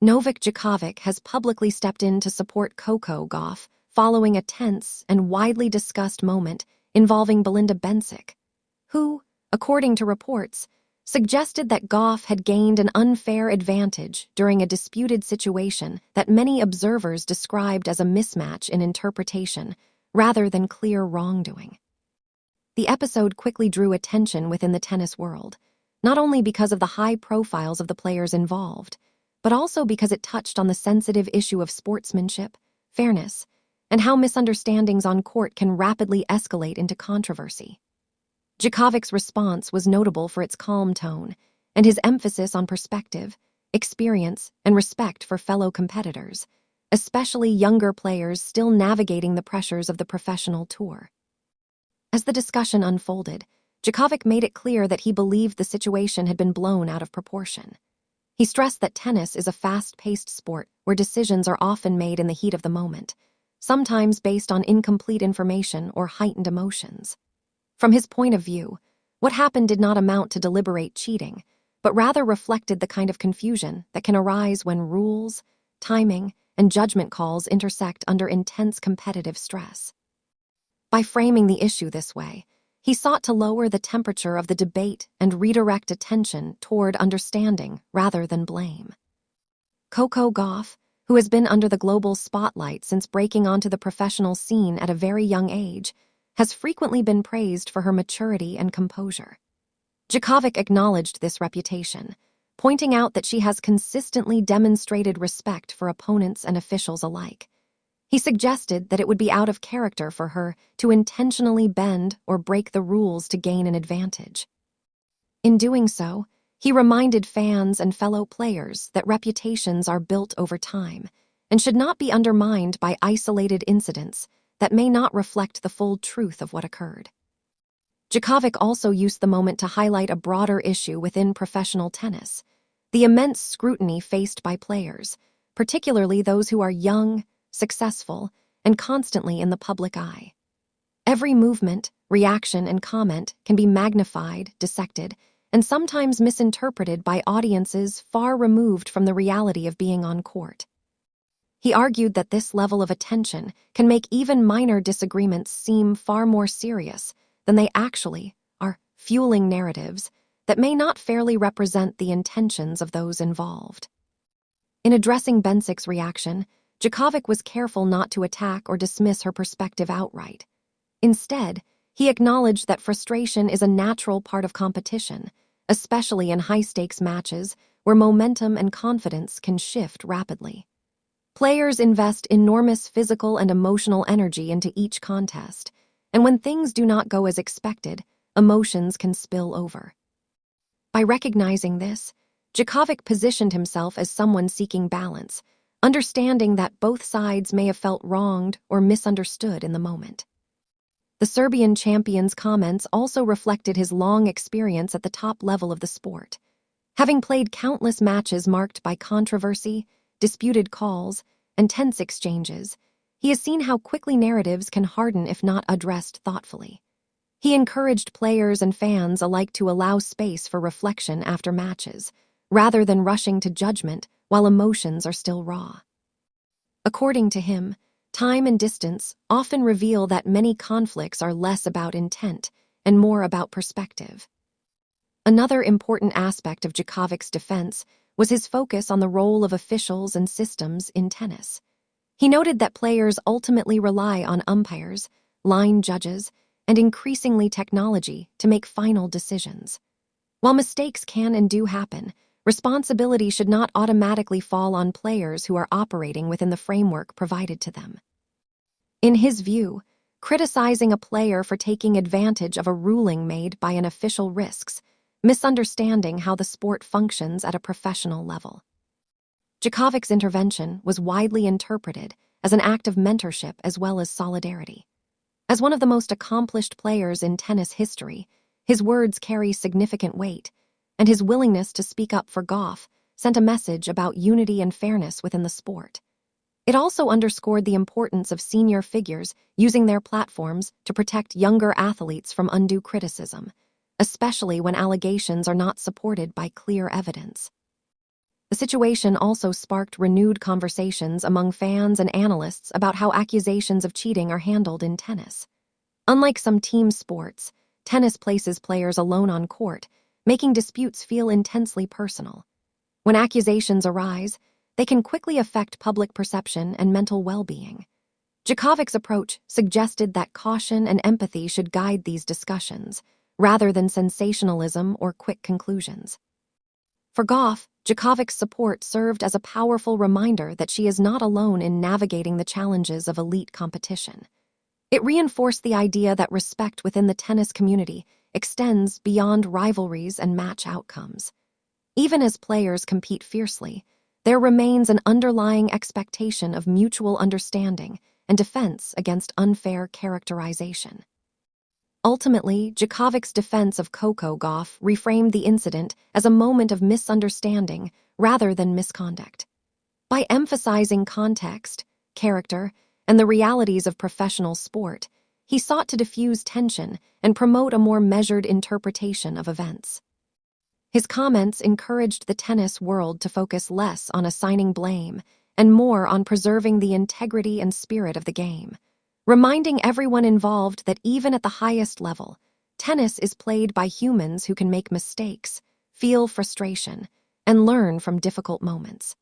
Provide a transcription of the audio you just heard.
Novak Djokovic has publicly stepped in to support Coco Gauff following a tense and widely discussed moment involving Belinda Bencic, who, according to reports, suggested that Gauff had gained an unfair advantage during a disputed situation that many observers described as a mismatch in interpretation rather than clear wrongdoing. The episode quickly drew attention within the tennis world, not only because of the high profiles of the players involved, but also because it touched on the sensitive issue of sportsmanship, fairness, and how misunderstandings on court can rapidly escalate into controversy. Djokovic's response was notable for its calm tone and his emphasis on perspective, experience, and respect for fellow competitors, especially younger players still navigating the pressures of the professional tour. As the discussion unfolded, Djokovic made it clear that he believed the situation had been blown out of proportion. He stressed that tennis is a fast-paced sport where decisions are often made in the heat of the moment, sometimes based on incomplete information or heightened emotions. From his point of view, what happened did not amount to deliberate cheating, but rather reflected the kind of confusion that can arise when rules, timing, and judgment calls intersect under intense competitive stress. By framing the issue this way, he sought to lower the temperature of the debate and redirect attention toward understanding rather than blame. Coco Gauff, who has been under the global spotlight since breaking onto the professional scene at a very young age, has frequently been praised for her maturity and composure. Djokovic acknowledged this reputation, pointing out that she has consistently demonstrated respect for opponents and officials alike. He suggested that it would be out of character for her to intentionally bend or break the rules to gain an advantage. In doing so, he reminded fans and fellow players that reputations are built over time and should not be undermined by isolated incidents that may not reflect the full truth of what occurred. Djokovic also used the moment to highlight a broader issue within professional tennis: the immense scrutiny faced by players, particularly those who are young, successful, and constantly in the public eye. Every movement, reaction, and comment can be magnified, dissected, and sometimes misinterpreted by audiences far removed from the reality of being on court. He argued that this level of attention can make even minor disagreements seem far more serious than they actually are, fueling narratives that may not fairly represent the intentions of those involved. In addressing Bencic's reaction, Djokovic was careful not to attack or dismiss her perspective outright. Instead, he acknowledged that frustration is a natural part of competition, especially in high-stakes matches where momentum and confidence can shift rapidly. Players invest enormous physical and emotional energy into each contest, and when things do not go as expected, emotions can spill over. By recognizing this, Djokovic positioned himself as someone seeking balance, understanding that both sides may have felt wronged or misunderstood in the moment. The Serbian champion's comments also reflected his long experience at the top level of the sport. Having played countless matches marked by controversy, disputed calls, and tense exchanges, he has seen how quickly narratives can harden if not addressed thoughtfully. He encouraged players and fans alike to allow space for reflection after matches, rather than rushing to judgment while emotions are still raw. According to him, time and distance often reveal that many conflicts are less about intent and more about perspective. Another important aspect of Djokovic's defense was his focus on the role of officials and systems in tennis. He noted that players ultimately rely on umpires, line judges, and increasingly technology to make final decisions. While mistakes can and do happen, responsibility should not automatically fall on players who are operating within the framework provided to them. In his view, criticizing a player for taking advantage of a ruling made by an official risks misunderstanding how the sport functions at a professional level. Djokovic's intervention was widely interpreted as an act of mentorship as well as solidarity. As one of the most accomplished players in tennis history, his words carry significant weight, and his willingness to speak up for Gauff sent a message about unity and fairness within the sport. It also underscored the importance of senior figures using their platforms to protect younger athletes from undue criticism, especially when allegations are not supported by clear evidence. The situation also sparked renewed conversations among fans and analysts about how accusations of cheating are handled in tennis. Unlike some team sports, tennis places players alone on court, making disputes feel intensely personal. When accusations arise, they can quickly affect public perception and mental well-being. Djokovic's approach suggested that caution and empathy should guide these discussions, rather than sensationalism or quick conclusions. For Gauff, Djokovic's support served as a powerful reminder that she is not alone in navigating the challenges of elite competition. It reinforced the idea that respect within the tennis community extends beyond rivalries and match outcomes. Even as players compete fiercely, there remains an underlying expectation of mutual understanding and defense against unfair characterization. Ultimately, Djokovic's defense of Coco Gauff reframed the incident as a moment of misunderstanding rather than misconduct. By emphasizing context, character, and the realities of professional sport, he sought to diffuse tension and promote a more measured interpretation of events. His comments encouraged the tennis world to focus less on assigning blame and more on preserving the integrity and spirit of the game, reminding everyone involved that even at the highest level, tennis is played by humans who can make mistakes, feel frustration, and learn from difficult moments.